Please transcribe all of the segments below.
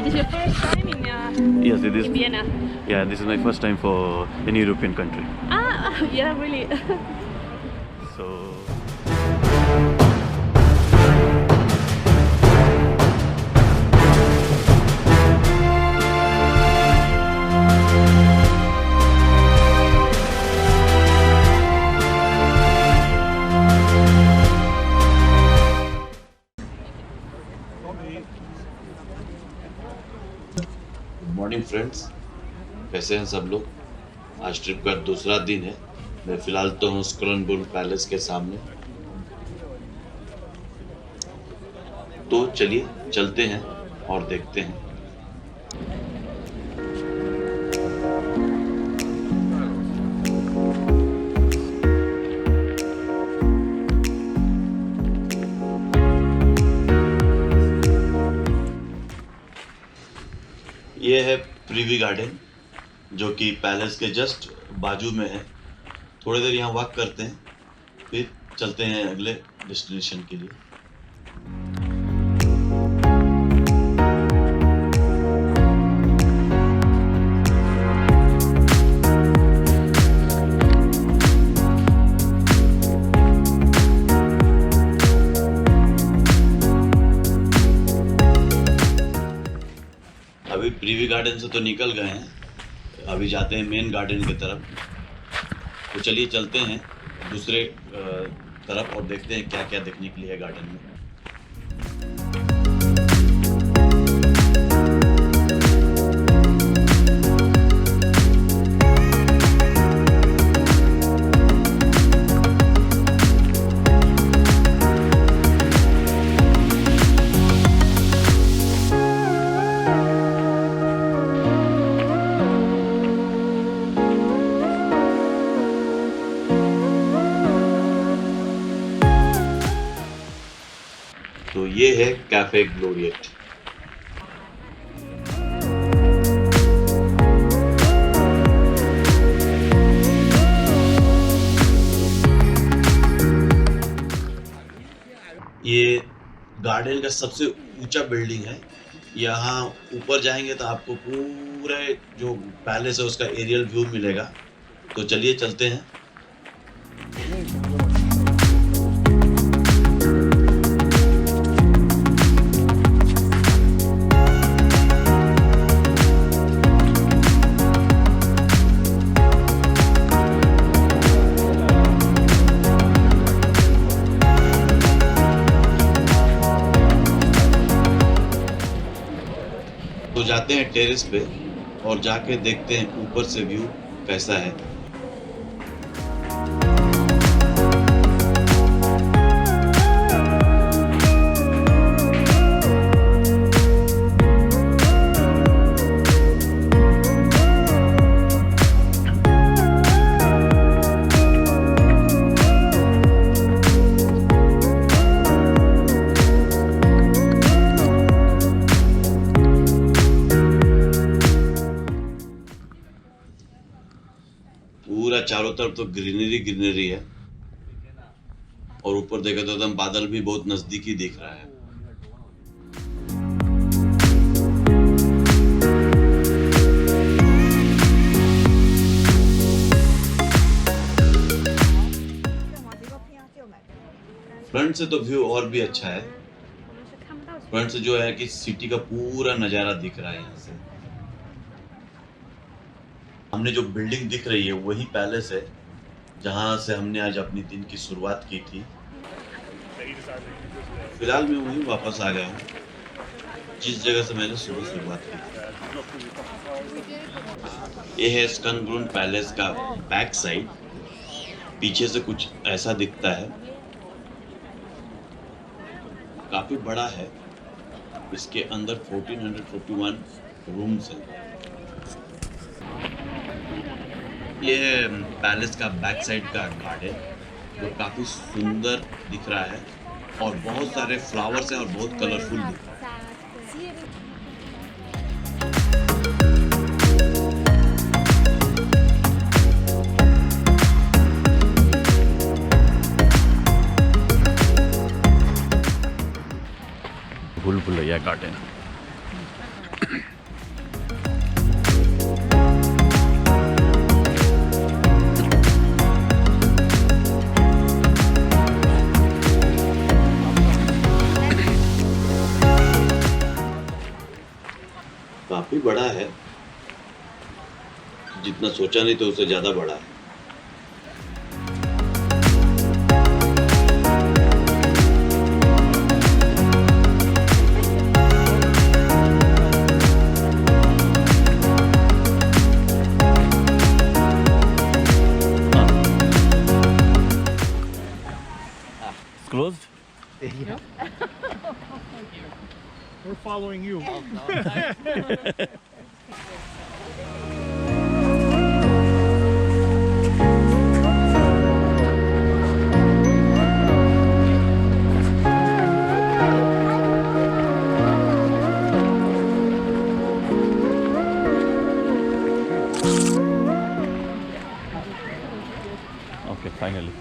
Is this your first time Yes, it is. in Vienna? Yeah, this is my first time for an European country. Ah, yeah, really. So morning friends, कैसे हैं सब लोग। आज trip का दूसरा दिन है। मैं फ़िलहाल तो हूँ स्कोनब्रुन पैलेस के सामने। तो चलिए चलते हैं और देखते हैं। ये है प्रीवी गार्डन, जो कि पैलेस के जस्ट बाजू में है। थोड़ी देर यहाँ वॉक करते हैं, फिर चलते हैं अगले डेस्टिनेशन के लिए। अभी प्रीवी गार्डन से तो निकल गए हैं, अभी जाते हैं मेन गार्डन की तरफ। तो चलिए चलते हैं दूसरे तरफ और देखते हैं क्या क्या देखने के लिए है गार्डन में। तो ये है कैफे ग्लोरियट। ये गार्डन का सबसे ऊंचा बिल्डिंग है। यहाँ ऊपर जाएंगे तो आपको पूरे जो पैलेस है उसका एरियल व्यू मिलेगा। तो चलिए चलते हैं। तो जाते हैं टेरेस पे और जाके देखते हैं ऊपर से व्यू कैसा है। पूरा चारों तरफ तो ग्रीनरी है और ऊपर देखे तो एकदम बादल भी बहुत नजदीकी दिख रहा है। फ्रंट से तो व्यू और भी अच्छा है। फ्रंट से जो है कि सिटी का पूरा नजारा दिख रहा है। यहाँ से हमने जो बिल्डिंग दिख रही है वही पैलेस है जहाँ से हमने आज अपनी दिन की शुरुआत की थी। फिलहाल मैं वहीं वापस आ गया हूँ जिस जगह से मैंने सुबह शुरुआत की थी। ये है schönbrunn पैलेस का बैक साइड। पीछे से कुछ ऐसा दिखता है। काफी बड़ा है। इसके अंदर 1441 रूम्स हैं। ये पैलेस का बैक साइड का गार्डन जो काफ़ी सुंदर दिख रहा है और बहुत सारे फ्लावर्स हैं और बहुत कलरफुल दिख रहा है। भूल भुलैया गार्डन। काफी बड़ा है, जितना सोचा नहीं तो उससे ज्यादा बड़ा है। Closed? We're following you. Okay, finally.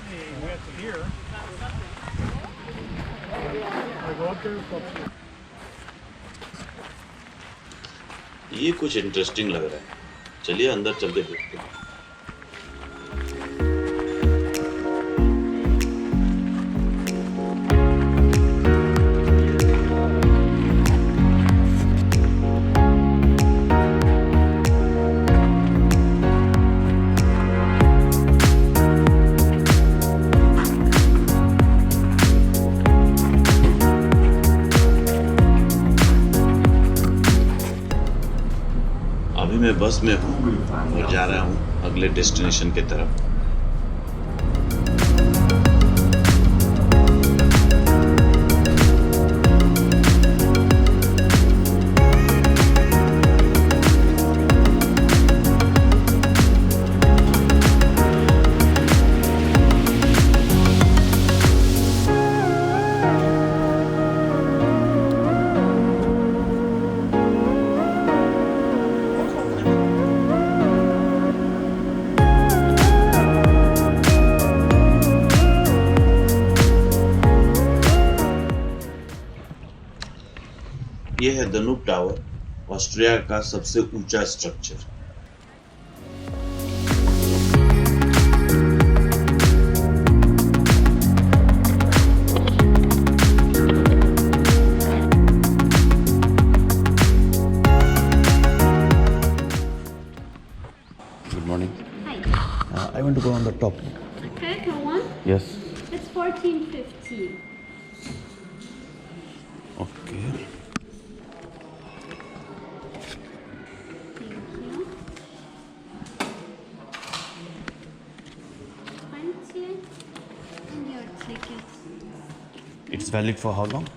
Hey, we have to here. I go up there. Go up there. ये कुछ इंटरेस्टिंग लग रहा है, चलिए अंदर चल के देखते हैं। अभी मैं बस में हूँ और जा रहा हूँ अगले डेस्टिनेशन की तरफ। ये है दनूब टावर, ऑस्ट्रिया का सबसे ऊंचा structure. Good morning. Hi. I want to go on the top. Okay, go on. Yes. It's 14.50. Okay. Thank you. 20. And your ticket. It's valid for how long?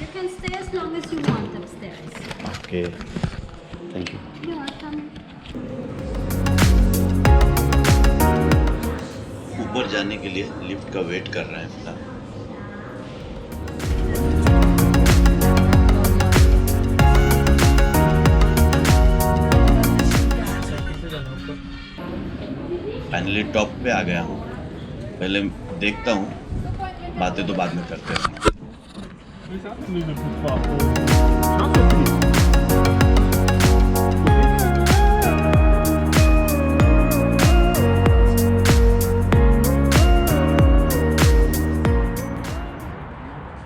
You can stay as long as you want upstairs. Okay. Thank you. You're welcome. ऊपर जाने के लिए lift का wait कर रहे हैं फिलहाल। Finally top पे आ गया हूँ। पहले देखता हूँ, बातें तो बाद में करते हैं।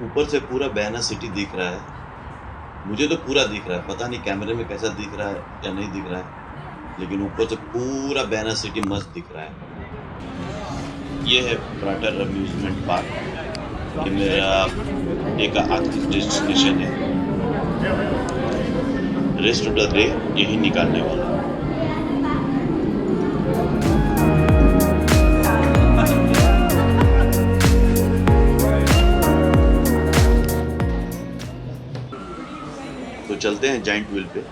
ऊपर से पूरा वियना सिटी दिख रहा है। मुझे तो पूरा दिख रहा है, पता नहीं कैमरे में कैसा दिख रहा है या नहीं दिख रहा है, लेकिन ऊपर से पूरा वियना सिटी मस्त दिख रहा है। ये है प्राटर अम्यूजमेंट पार्क। ये मेरा एक आखिरी डेस्टिनेशन है। रेस्ट ऑफ द डे यही निकालने वाला हूँ। तो चलते हैं जाइंट व्हील पे।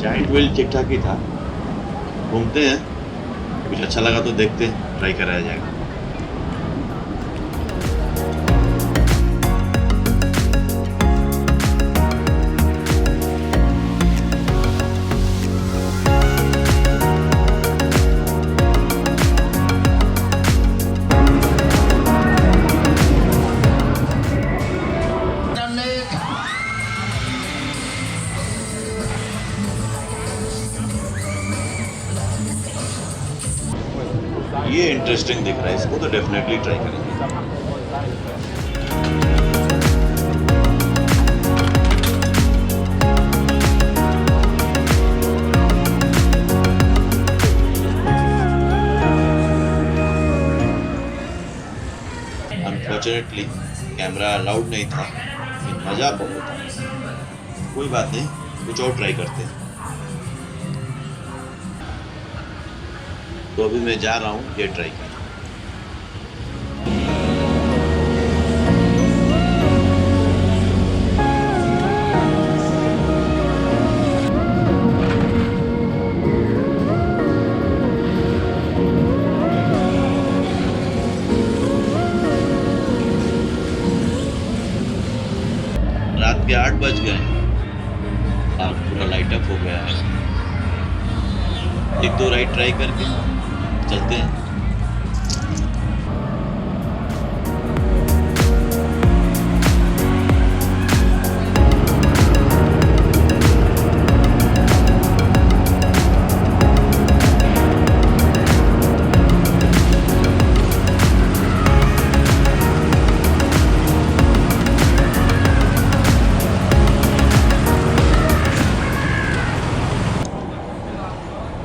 जाइंट व्हील ठीक ठाक ही था। घूमते हैं, कुछ अच्छा लगा तो देखते हैं, ट्राई कराया जाएगा। इंटरेस्टिंग दिख रहा है, इसको तो डेफिनेटली ट्राई करेंगे। अनफॉर्चुनेटली कैमरा अलाउड नहीं था, लेकिन मज़ा बहुत था। कोई बात नहीं, कुछ और ट्राई करते हैं। तो अभी मैं जा रहा हूँ ये ट्राई करने। रात के 8 बज गए, पार्क पूरा लाइट अप हो गया है। एक दो राइड ट्राई करके चलते हैं।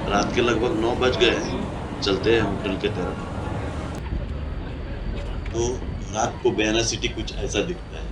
रात के लगभग 9 बज गए हैं, चलते हैं होटल के तरफ। तो रात को वियना सिटी कुछ ऐसा दिखता है।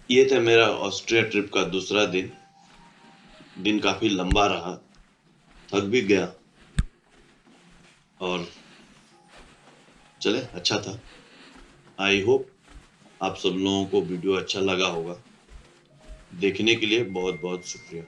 ये था मेरा ऑस्ट्रिया ट्रिप का दूसरा दिन। दिन काफी लंबा रहा, थक भी गया, और चले अच्छा था। आई होप आप सब लोगों को वीडियो अच्छा लगा होगा। देखने के लिए बहुत बहुत शुक्रिया।